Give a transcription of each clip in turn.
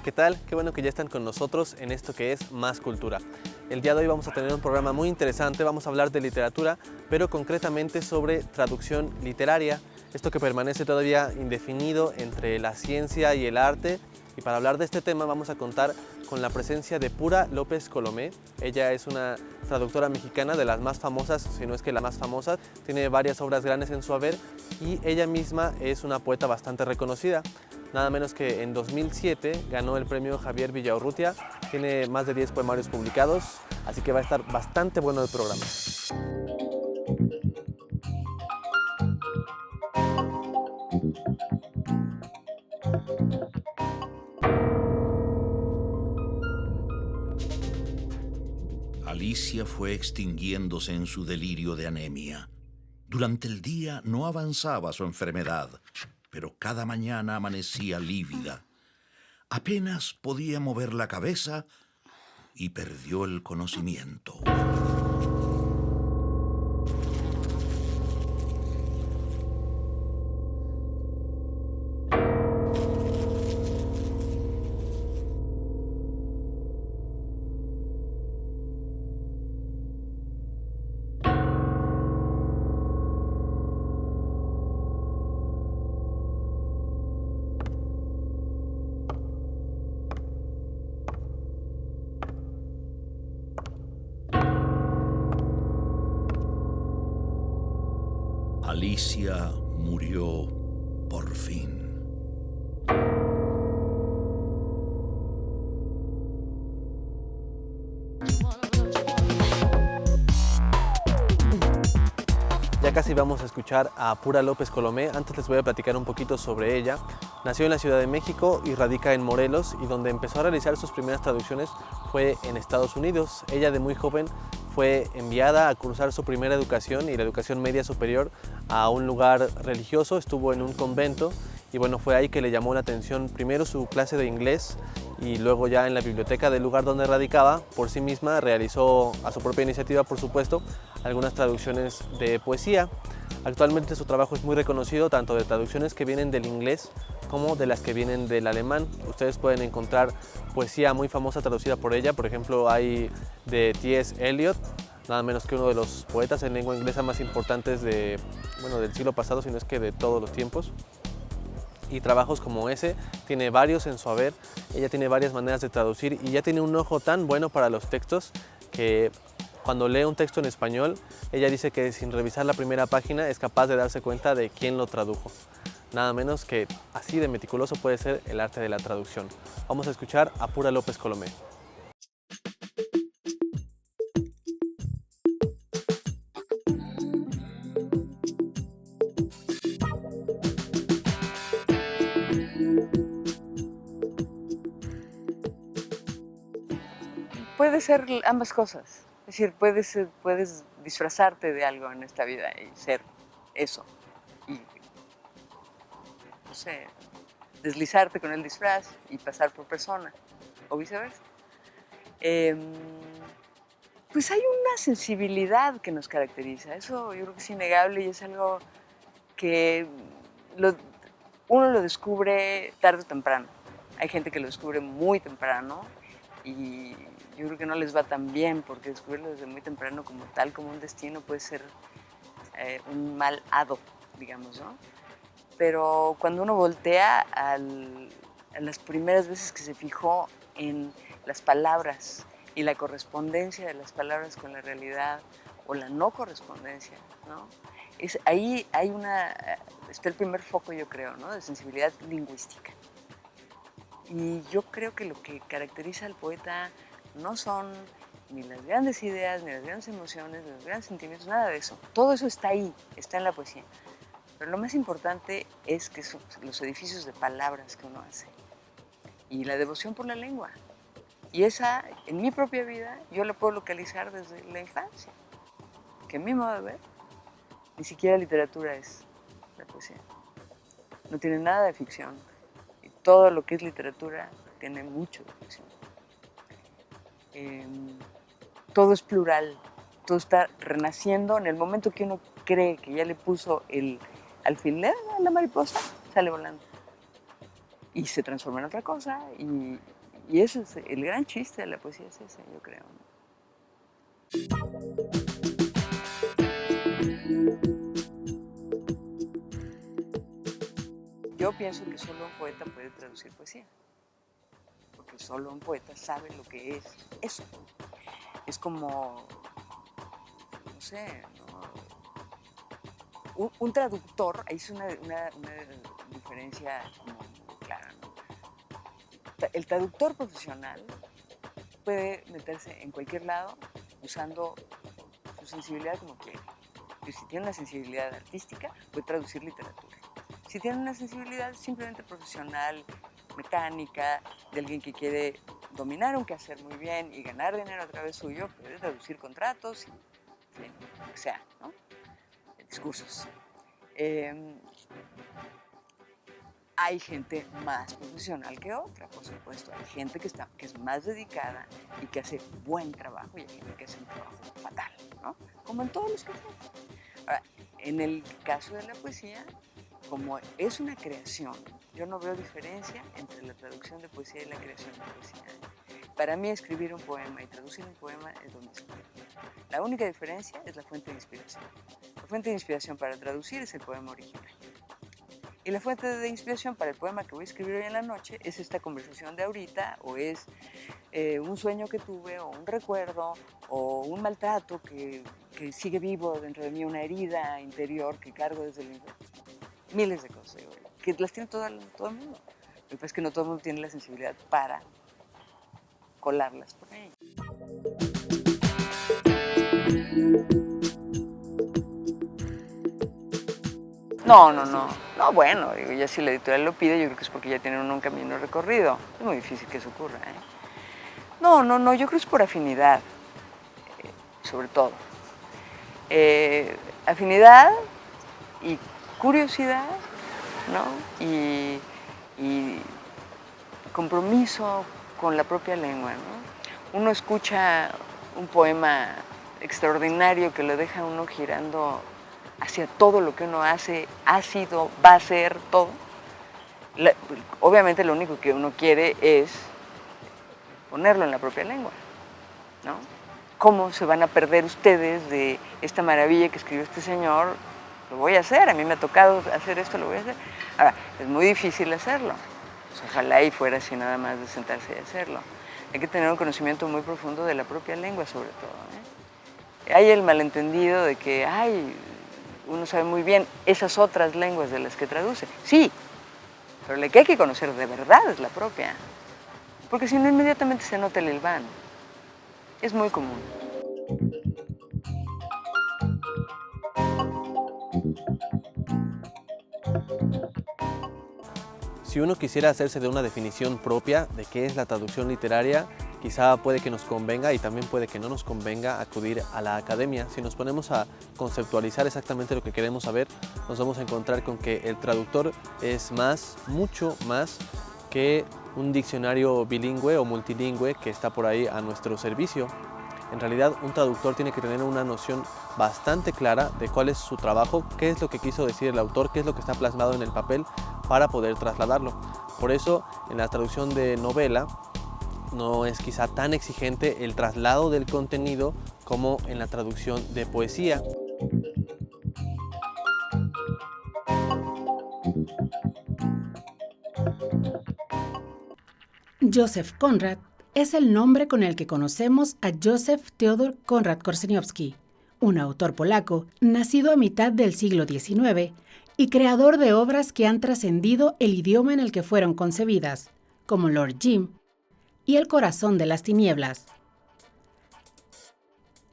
¿qué tal? Qué bueno que ya están con nosotros en esto que es Más Cultura. El día de hoy vamos a tener un programa muy interesante, vamos a hablar de literatura, pero concretamente sobre traducción literaria, esto que permanece todavía indefinido entre la ciencia y el arte. Y para hablar de este tema vamos a contar con la presencia de Pura López Colomé. Ella es una traductora mexicana de las más famosas, si no es que la más famosa. Tiene varias obras grandes en su haber y ella misma es una poeta bastante reconocida. Nada menos que en 2007 ganó el premio Javier Villaurrutia. Tiene más de 10 poemarios publicados, así que va a estar bastante bueno el programa. Alicia fue extinguiéndose en su delirio de anemia. Durante el día no avanzaba su enfermedad, pero cada mañana amanecía lívida. Apenas podía mover la cabeza y perdió el conocimiento. Alicia murió por fin. Ya casi vamos a escuchar a Pura López Colomé. Antes les voy a platicar un poquito sobre ella. Nació en la Ciudad de México y radica en Morelos, y donde empezó a realizar sus primeras traducciones fue en Estados Unidos. Ella de muy joven fue enviada a cursar su primera educación y la educación media superior a un lugar religioso. Estuvo en un convento y bueno, fue ahí que le llamó la atención primero su clase de inglés, y luego ya en la biblioteca del lugar donde radicaba, por sí misma realizó, a su propia iniciativa por supuesto, algunas traducciones de poesía. Actualmente su trabajo es muy reconocido, tanto de traducciones que vienen del inglés como de las que vienen del alemán. Ustedes pueden encontrar poesía muy famosa traducida por ella. Por ejemplo, hay de T.S. Eliot, nada menos que uno de los poetas en lengua inglesa más importantes del siglo pasado, si no es que de todos los tiempos. Y trabajos como ese tiene varios en su haber. Ella tiene varias maneras de traducir y ya tiene un ojo tan bueno para los textos que cuando lee un texto en español, ella dice que sin revisar la primera página es capaz de darse cuenta de quién lo tradujo. Nada menos que así de meticuloso puede ser el arte de la traducción. Vamos a escuchar a Pura López Colomé. Puede ser ambas cosas. Es decir, puedes disfrazarte de algo en esta vida y ser eso. Y, no sé, deslizarte con el disfraz y pasar por persona, o viceversa. Pues hay una sensibilidad que nos caracteriza. Eso yo creo que es innegable y es algo que uno lo descubre tarde o temprano. Hay gente que lo descubre muy temprano y yo creo que no les va tan bien, porque descubrirlo desde muy temprano como tal, como un destino, puede ser un mal hado, digamos, ¿no? Pero cuando uno voltea a las primeras veces que se fijó en las palabras y la correspondencia de las palabras con la realidad, o la no correspondencia, ¿no? Ahí está el primer foco, yo creo, ¿no? De sensibilidad lingüística. Y yo creo que lo que caracteriza al poeta no son ni las grandes ideas, ni las grandes emociones, ni los grandes sentimientos, nada de eso. Todo eso está ahí, está en la poesía. Pero lo más importante es que son los edificios de palabras que uno hace y la devoción por la lengua. Y esa, en mi propia vida, yo la puedo localizar desde la infancia. Que a mi modo de ver, ni siquiera literatura es la poesía. No tiene nada de ficción. Y todo lo que es literatura tiene mucho de ficción. Todo es plural, todo está renaciendo en el momento que uno cree que ya le puso el alfiler a la mariposa, sale volando. Y se transforma en otra cosa y Y ese es el gran chiste de la poesía, es ese, yo creo, ¿no? Yo pienso que solo un poeta puede traducir poesía, porque solo un poeta sabe lo que es eso. Es como, no sé, ¿no? Un traductor, ahí es una diferencia como clara, ¿no? El traductor profesional puede meterse en cualquier lado usando su sensibilidad como quiere. Y si tiene una sensibilidad artística, puede traducir literatura. Si tiene una sensibilidad simplemente profesional, mecánica, de alguien que quiere dominar un quehacer muy bien y ganar dinero a través suyo, puede traducir contratos y lo que sea, ¿no? Discursos. Hay gente más profesional que otra, por supuesto. Hay gente que es más dedicada y que hace buen trabajo, y hay gente que hace un trabajo fatal, ¿no? Como en todos los casos. Ahora, en el caso de la poesía, como es una creación, yo no veo diferencia entre la traducción de poesía y la creación de poesía. Para mí, escribir un poema y traducir un poema es lo mismo. La única diferencia es la fuente de inspiración. La fuente de inspiración para traducir es el poema original. Y la fuente de inspiración para el poema que voy a escribir hoy en la noche es esta conversación de ahorita, o es un sueño que tuve, o un recuerdo, o un maltrato que sigue vivo dentro de mí, una herida interior que cargo desde el interior. Miles de cosas, que las tiene todo el mundo. Lo que pasa es que no todo el mundo tiene la sensibilidad para colarlas por ahí. No, bueno, digo, ya si la editorial lo pide, yo creo que es porque ya tienen un camino recorrido. Es muy difícil que eso ocurra, ¿eh? No, yo creo que es por afinidad, sobre todo. Afinidad y curiosidad, ¿no? Y compromiso con la propia lengua, ¿no? Uno escucha un poema extraordinario que lo deja uno girando hacia todo lo que uno hace, ha sido, va a ser, todo. Obviamente lo único que uno quiere es ponerlo en la propia lengua, ¿no? ¿Cómo se van a perder ustedes de esta maravilla que escribió este señor? Lo voy a hacer, a mí me ha tocado hacer esto, lo voy a hacer. Ahora, es muy difícil hacerlo. Pues ojalá y fuera así nada más de sentarse y hacerlo. Hay que tener un conocimiento muy profundo de la propia lengua, sobre todo, ¿eh? Hay el malentendido de que, uno sabe muy bien esas otras lenguas de las que traduce. Sí, pero la que hay que conocer de verdad es la propia. Porque si no, inmediatamente se nota el hilván. Es muy común. Si uno quisiera hacerse de una definición propia de qué es la traducción literaria, quizá puede que nos convenga y también puede que no nos convenga acudir a la academia. Si nos ponemos a conceptualizar exactamente lo que queremos saber, nos vamos a encontrar con que el traductor es mucho más que un diccionario bilingüe o multilingüe que está por ahí a nuestro servicio. En realidad, un traductor tiene que tener una noción bastante clara de cuál es su trabajo, qué es lo que quiso decir el autor, qué es lo que está plasmado en el papel para poder trasladarlo. Por eso, en la traducción de novela, no es quizá tan exigente el traslado del contenido como en la traducción de poesía. Joseph Conrad es el nombre con el que conocemos a Józef Teodor Konrad Korzeniowski, un autor polaco nacido a mitad del siglo XIX y creador de obras que han trascendido el idioma en el que fueron concebidas, como Lord Jim y El corazón de las tinieblas.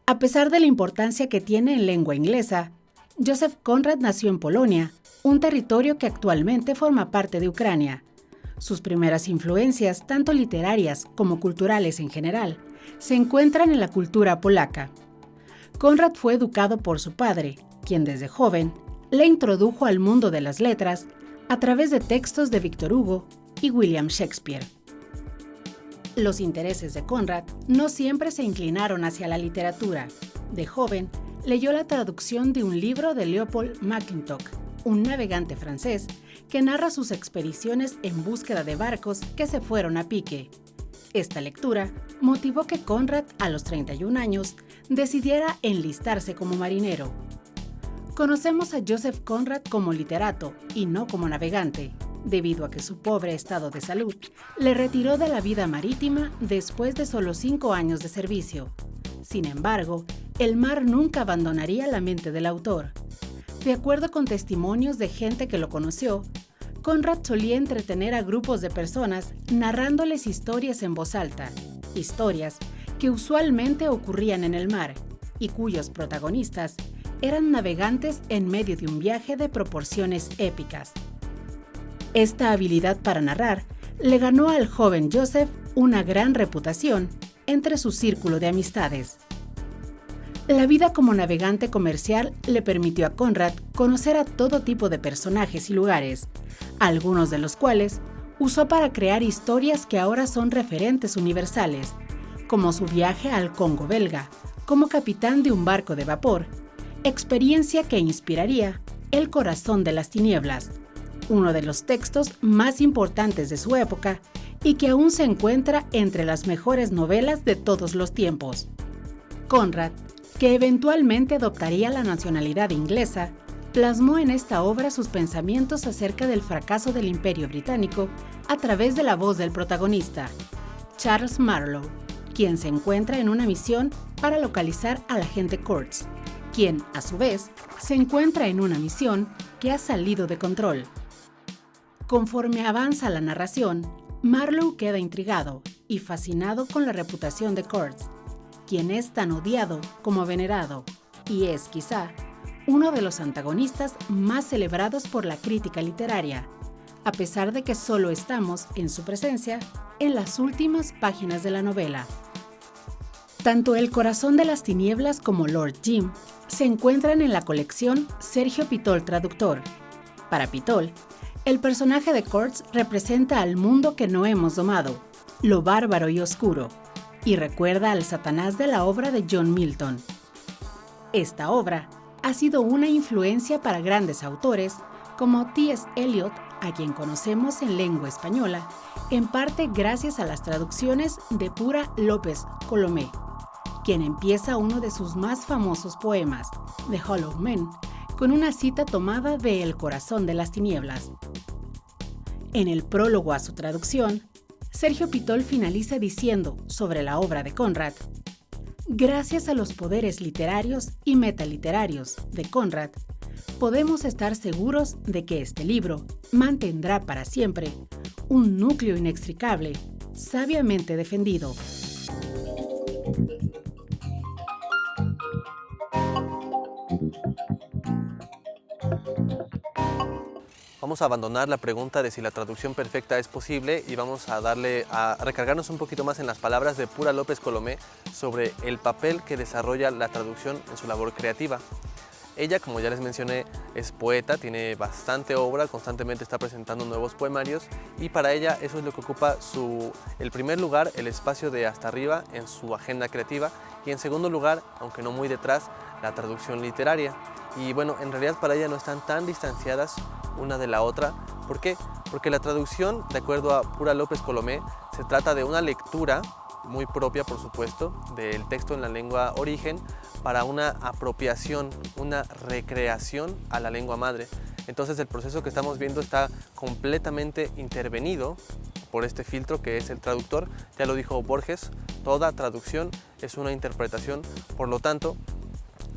A pesar de la importancia que tiene en lengua inglesa, Joseph Conrad nació en Polonia, un territorio que actualmente forma parte de Ucrania. Sus primeras influencias, tanto literarias como culturales en general, se encuentran en la cultura polaca. Conrad fue educado por su padre, quien desde joven le introdujo al mundo de las letras a través de textos de Víctor Hugo y William Shakespeare. Los intereses de Conrad no siempre se inclinaron hacia la literatura. De joven, leyó la traducción de un libro de Leopold Mackintosh, un navegante francés que narra sus expediciones en búsqueda de barcos que se fueron a pique. Esta lectura motivó que Conrad, a los 31 años, decidiera enlistarse como marinero. Conocemos a Joseph Conrad como literato y no como navegante, debido a que su pobre estado de salud le retiró de la vida marítima después de solo 5 años de servicio. Sin embargo, el mar nunca abandonaría la mente del autor. De acuerdo con testimonios de gente que lo conoció, Conrad solía entretener a grupos de personas narrándoles historias en voz alta, historias que usualmente ocurrían en el mar y cuyos protagonistas eran navegantes en medio de un viaje de proporciones épicas. Esta habilidad para narrar le ganó al joven Joseph una gran reputación entre su círculo de amistades. La vida como navegante comercial le permitió a Conrad conocer a todo tipo de personajes y lugares, algunos de los cuales usó para crear historias que ahora son referentes universales, como su viaje al Congo belga, como capitán de un barco de vapor, experiencia que inspiraría El corazón de las tinieblas, uno de los textos más importantes de su época y que aún se encuentra entre las mejores novelas de todos los tiempos. Conrad, que eventualmente adoptaría la nacionalidad inglesa, plasmó en esta obra sus pensamientos acerca del fracaso del Imperio Británico a través de la voz del protagonista, Charles Marlowe, quien se encuentra en una misión para localizar al agente Kurtz, quien, a su vez, se encuentra en una misión que ha salido de control. Conforme avanza la narración, Marlowe queda intrigado y fascinado con la reputación de Kurtz, quien es tan odiado como venerado, y es, quizá, uno de los antagonistas más celebrados por la crítica literaria, a pesar de que solo estamos en su presencia en las últimas páginas de la novela. Tanto El corazón de las tinieblas como Lord Jim se encuentran en la colección Sergio Pitol Traductor. Para Pitol, el personaje de Kurtz representa al mundo que no hemos domado, lo bárbaro y oscuro, y recuerda al Satanás de la obra de John Milton. Esta obra ha sido una influencia para grandes autores como T.S. Eliot, a quien conocemos en lengua española, en parte gracias a las traducciones de Pura López Colomé, quien empieza uno de sus más famosos poemas, The Hollow Man, con una cita tomada de El corazón de las tinieblas. En el prólogo a su traducción, Sergio Pitol finaliza diciendo sobre la obra de Conrad: gracias a los poderes literarios y metaliterarios de Conrad, podemos estar seguros de que este libro mantendrá para siempre un núcleo inextricable, sabiamente defendido. Vamos a abandonar la pregunta de si la traducción perfecta es posible y vamos a recargarnos un poquito más en las palabras de Pura López Colomé sobre el papel que desarrolla la traducción en su labor creativa. Ella, como ya les mencioné, es poeta, tiene bastante obra, constantemente está presentando nuevos poemarios y para ella eso es lo que ocupa el primer lugar, el espacio de hasta arriba en su agenda creativa, y en segundo lugar, aunque no muy detrás, la traducción literaria. Y bueno, en realidad para ella no están tan distanciadas una de la otra. ¿Por qué? Porque la traducción, de acuerdo a Pura López Colomé, se trata de una lectura muy propia, por supuesto, del texto en la lengua origen para una apropiación, una recreación a la lengua madre. Entonces el proceso que estamos viendo está completamente intervenido por este filtro que es el traductor. Ya lo dijo Borges, toda traducción es una interpretación, por lo tanto,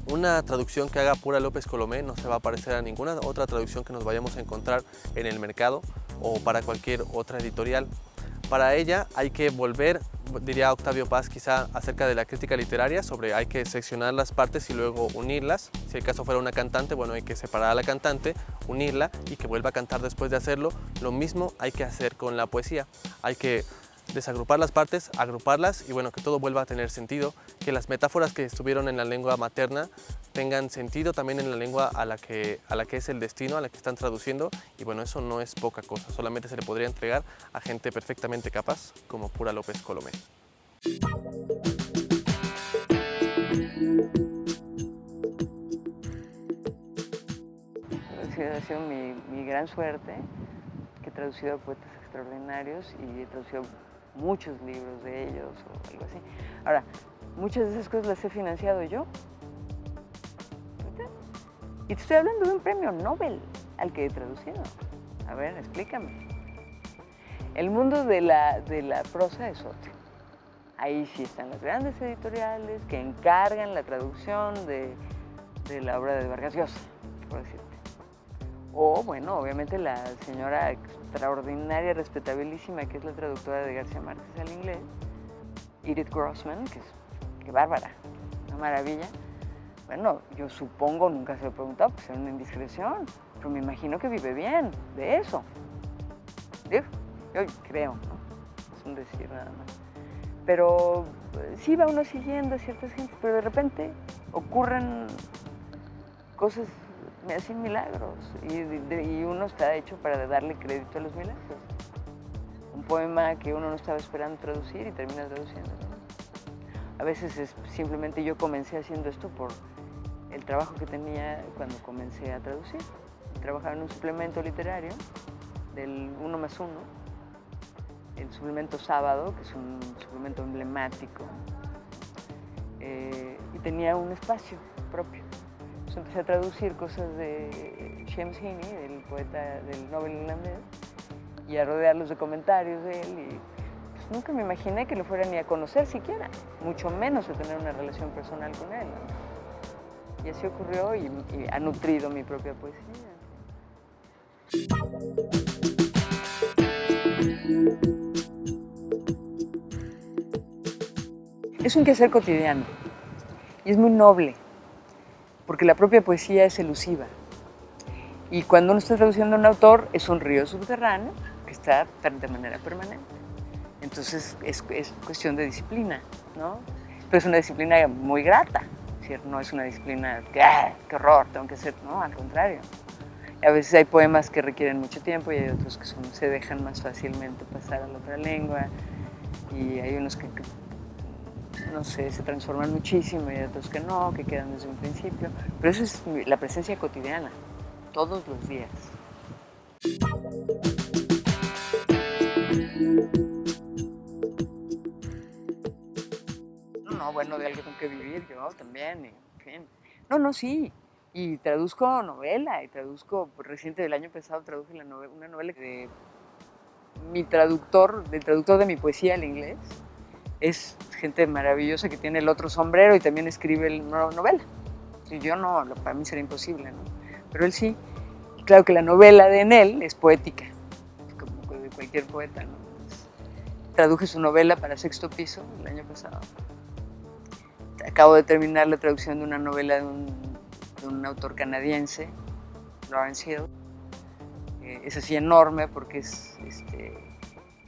una traducción que haga Pura López Colomé no se va a parecer a ninguna otra traducción que nos vayamos a encontrar en el mercado o para cualquier otra editorial. Para ella hay que volver, diría Octavio Paz quizá, acerca de la crítica literaria, sobre hay que seccionar las partes y luego unirlas. Si el caso fuera una cantante, bueno, hay que separar a la cantante, unirla y que vuelva a cantar después de hacerlo. Lo mismo hay que hacer con la poesía. Hay que desagrupar las partes, agruparlas y bueno, que todo vuelva a tener sentido, que las metáforas que estuvieron en la lengua materna tengan sentido también en la lengua a la que es el destino, a la que están traduciendo, y bueno, eso no es poca cosa, solamente se le podría entregar a gente perfectamente capaz como Pura López Colomé. Ha sido mi gran suerte, que he traducido a poetas extraordinarios y he traducido muchos libros de ellos o algo así. Ahora, muchas de esas cosas las he financiado yo. Y te estoy hablando de un premio Nobel al que he traducido. A ver, explícame. El mundo de la prosa es otro. Ahí sí están las grandes editoriales que encargan la traducción de la obra de Vargas Llosa, por decirte. O, bueno, obviamente la señora extraordinaria, respetabilísima, que es la traductora de García Márquez al inglés, Edith Grossman, que bárbara, una maravilla. Bueno, yo supongo, nunca se lo he preguntado, pues era una indiscreción, pero me imagino que vive bien de eso. Digo, yo creo, ¿no? Es un decir nada más. Pero sí va uno siguiendo a ciertas gentes, pero de repente ocurren cosas, así milagros, y uno está hecho para darle crédito a los milagros. Un poema que uno no estaba esperando traducir y termina traduciendo, ¿no? A veces es simplemente yo comencé haciendo esto por el trabajo que tenía cuando comencé a traducir. Trabajaba en un suplemento literario del 1+1, el suplemento Sábado, que es un suplemento emblemático, y tenía un espacio propio. Entonces empecé a traducir cosas de James Heaney, del poeta del Nobel irlandés, y a rodearlos de comentarios de él, y pues nunca me imaginé que lo fuera ni a conocer siquiera, mucho menos a tener una relación personal con él, ¿no? Y así ocurrió y ha nutrido mi propia poesía. Es un quehacer cotidiano y es muy noble, porque la propia poesía es elusiva. Y cuando uno está traduciendo a un autor, es un río subterráneo que está de manera permanente. Entonces es cuestión de disciplina, ¿no? Pero es una disciplina muy grata, ¿cierto? No es una disciplina que, qué horror, tengo que hacer, no, al contrario. Y a veces hay poemas que requieren mucho tiempo y hay otros que se dejan más fácilmente pasar a la otra lengua, y hay unos que no sé, se transforman muchísimo y hay otros que no, que quedan desde un principio. Pero eso es la presencia cotidiana, todos los días. No, bueno, de algo tengo que vivir yo también, en fin. No, sí. Y traduzco novela, y traduzco, reciente del año pasado traduje una novela de del traductor de mi poesía al inglés. Es gente maravillosa que tiene el otro sombrero y también escribe novela. Y yo no, para mí sería imposible, ¿no? Pero él sí. Y claro que la novela de él es poética, como de cualquier poeta, ¿no? Traduje su novela para Sexto Piso el año pasado. Acabo de terminar la traducción de una novela de un autor canadiense, Lawrence Hill. Es así enorme porque es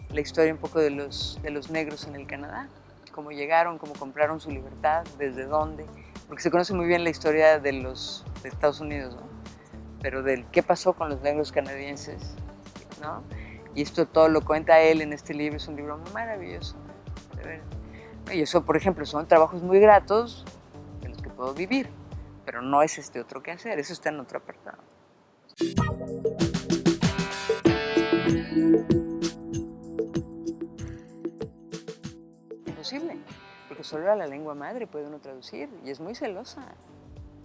la historia un poco de los negros en el Canadá, cómo llegaron, cómo compraron su libertad, desde dónde, porque se conoce muy bien la historia de Estados Unidos, ¿no? Pero del qué pasó con los negros canadienses, ¿no? Y esto todo lo cuenta él en este libro, es un libro maravilloso, de ver. Y eso, por ejemplo, son trabajos muy gratos de los que puedo vivir, pero no es este otro que hacer, eso está en otro apartado. Imposible, porque solo a la lengua madre puede uno traducir y es muy celosa,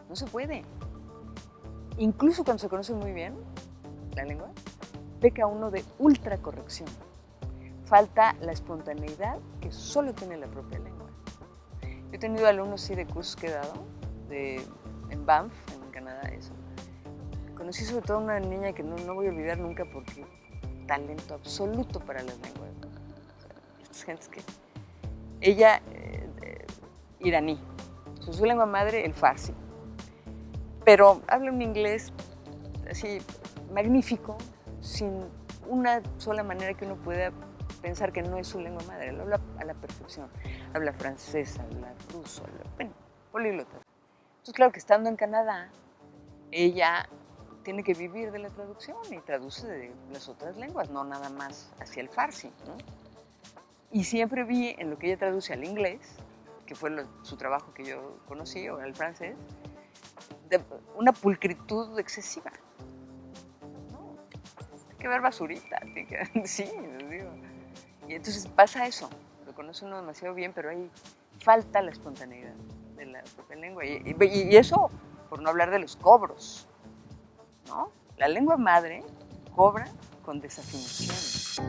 no se puede. Incluso cuando se conoce muy bien la lengua, peca uno de ultracorrección. Falta la espontaneidad que solo tiene la propia lengua. Yo he tenido alumnos sí de cursos que he dado, en Banff, en Canadá, eso. Conocí sobre todo una niña que no voy a olvidar nunca porque talento absoluto para las lenguas, ¿no? O sea, estas gentes que... Ella, iraní, su lengua madre, el farsi, pero habla un inglés así magnífico, sin una sola manera que uno pueda pensar que no es su lengua madre. Lo habla a la perfección. Habla francés, habla ruso, bueno, políglota. Entonces, claro que estando en Canadá, ella tiene que vivir de la traducción y traduce de las otras lenguas, no nada más hacia el farsi, ¿no? Y siempre vi en lo que ella traduce al inglés, que fue su trabajo que yo conocí, o al francés, una pulcritud excesiva. No, hay que ver basurita, sí, les digo. Y entonces pasa eso, lo conoce uno demasiado bien, pero ahí falta la espontaneidad de la propia lengua. Y eso, por no hablar de los cobros, ¿no? La lengua madre cobra con desafinaciones.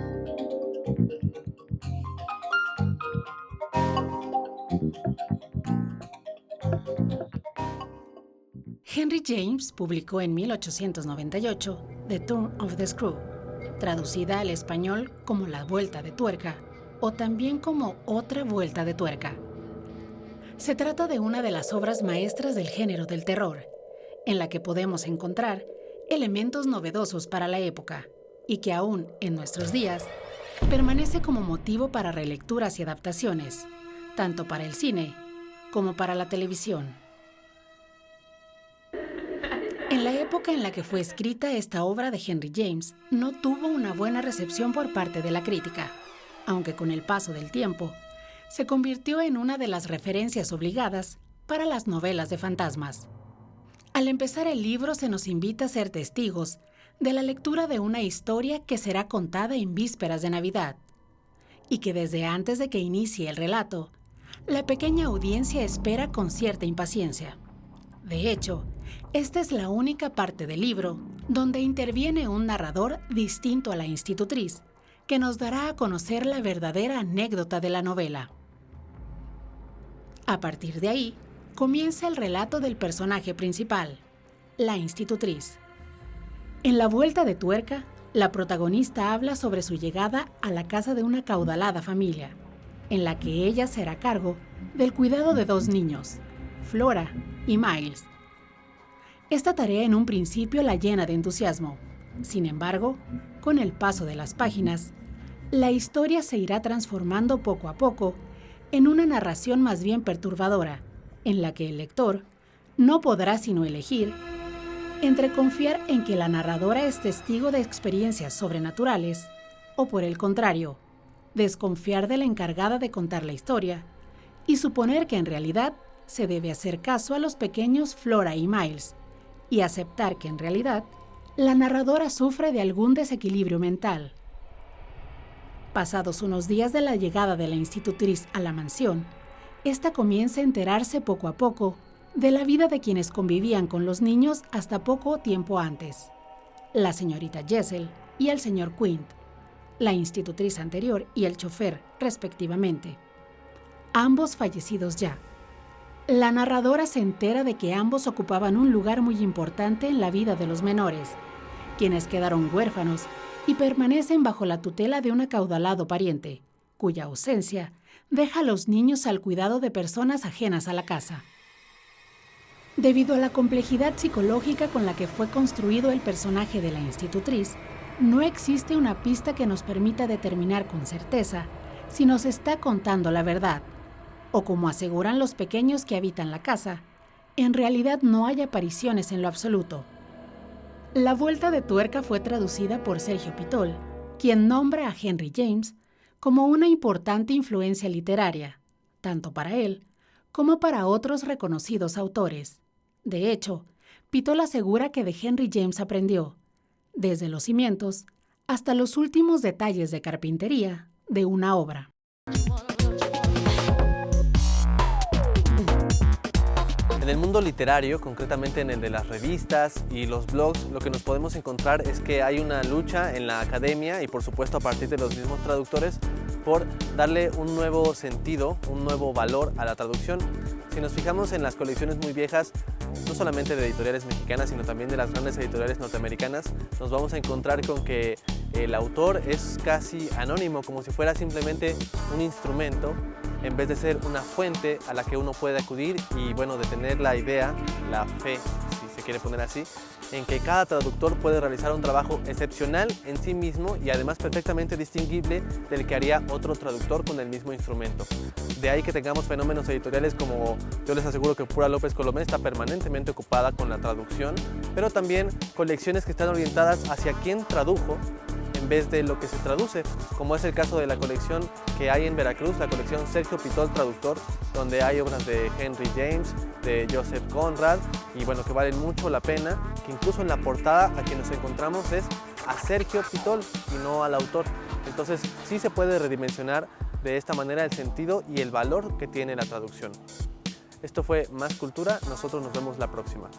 Henry James publicó en 1898 The Turn of the Screw, traducida al español como La Vuelta de Tuerca o también como Otra Vuelta de Tuerca. Se trata de una de las obras maestras del género del terror, en la que podemos encontrar elementos novedosos para la época y que aún en nuestros días permanece como motivo para relecturas y adaptaciones, tanto para el cine como para la televisión. En la época en la que fue escrita esta obra de Henry James, no tuvo una buena recepción por parte de la crítica, aunque con el paso del tiempo se convirtió en una de las referencias obligadas para las novelas de fantasmas. Al empezar el libro se nos invita a ser testigos de la lectura de una historia que será contada en vísperas de Navidad, y que desde antes de que inicie el relato, la pequeña audiencia espera con cierta impaciencia. De hecho, esta es la única parte del libro donde interviene un narrador distinto a la institutriz, que nos dará a conocer la verdadera anécdota de la novela. A partir de ahí, comienza el relato del personaje principal, la institutriz. En La Vuelta de Tuerca, la protagonista habla sobre su llegada a la casa de una acaudalada familia, en la que ella se hará cargo del cuidado de 2 niños, Flora y Miles. Esta tarea en un principio la llena de entusiasmo. Sin embargo, con el paso de las páginas, la historia se irá transformando poco a poco en una narración más bien perturbadora, en la que el lector no podrá sino elegir entre confiar en que la narradora es testigo de experiencias sobrenaturales o, por el contrario, desconfiar de la encargada de contar la historia y suponer que en realidad se debe hacer caso a los pequeños Flora y Miles y aceptar que en realidad la narradora sufre de algún desequilibrio mental. Pasados unos días de la llegada de la institutriz a la mansión, esta comienza a enterarse poco a poco de la vida de quienes convivían con los niños hasta poco tiempo antes: la señorita Jessel y el señor Quint, la institutriz anterior y el chofer, respectivamente, ambos fallecidos ya. La narradora se entera de que ambos ocupaban un lugar muy importante en la vida de los menores, quienes quedaron huérfanos y permanecen bajo la tutela de un acaudalado pariente, cuya ausencia deja a los niños al cuidado de personas ajenas a la casa. Debido a la complejidad psicológica con la que fue construido el personaje de la institutriz, no existe una pista que nos permita determinar con certeza si nos está contando la verdad, o como aseguran los pequeños que habitan la casa, en realidad no hay apariciones en lo absoluto. La Vuelta de Tuerca fue traducida por Sergio Pitol, quien nombra a Henry James como una importante influencia literaria, tanto para él como para otros reconocidos autores. De hecho, Pitol asegura que de Henry James aprendió, desde los cimientos hasta los últimos detalles de carpintería de una obra. En el mundo literario, concretamente en el de las revistas y los blogs, lo que nos podemos encontrar es que hay una lucha en la academia y por supuesto a partir de los mismos traductores por darle un nuevo sentido, un nuevo valor a la traducción. Si nos fijamos en las colecciones muy viejas, no solamente de editoriales mexicanas, sino también de las grandes editoriales norteamericanas, nos vamos a encontrar con que el autor es casi anónimo, como si fuera simplemente un instrumento, en vez de ser una fuente a la que uno puede acudir y, bueno, de tener la idea, la fe, si se quiere poner así, en que cada traductor puede realizar un trabajo excepcional en sí mismo y además perfectamente distinguible del que haría otro traductor con el mismo instrumento. De ahí que tengamos fenómenos editoriales como, yo les aseguro que Pura López Colomé está permanentemente ocupada con la traducción, pero también colecciones que están orientadas hacia quién tradujo en vez de lo que se traduce, como es el caso de la colección que hay en Veracruz, la colección Sergio Pitol Traductor, donde hay obras de Henry James, de Joseph Conrad, y bueno, que valen mucho la pena, que incluso en la portada a quien nos encontramos es a Sergio Pitol y no al autor. Entonces sí se puede redimensionar de esta manera el sentido y el valor que tiene la traducción. Esto fue Más Cultura, nosotros nos vemos la próxima.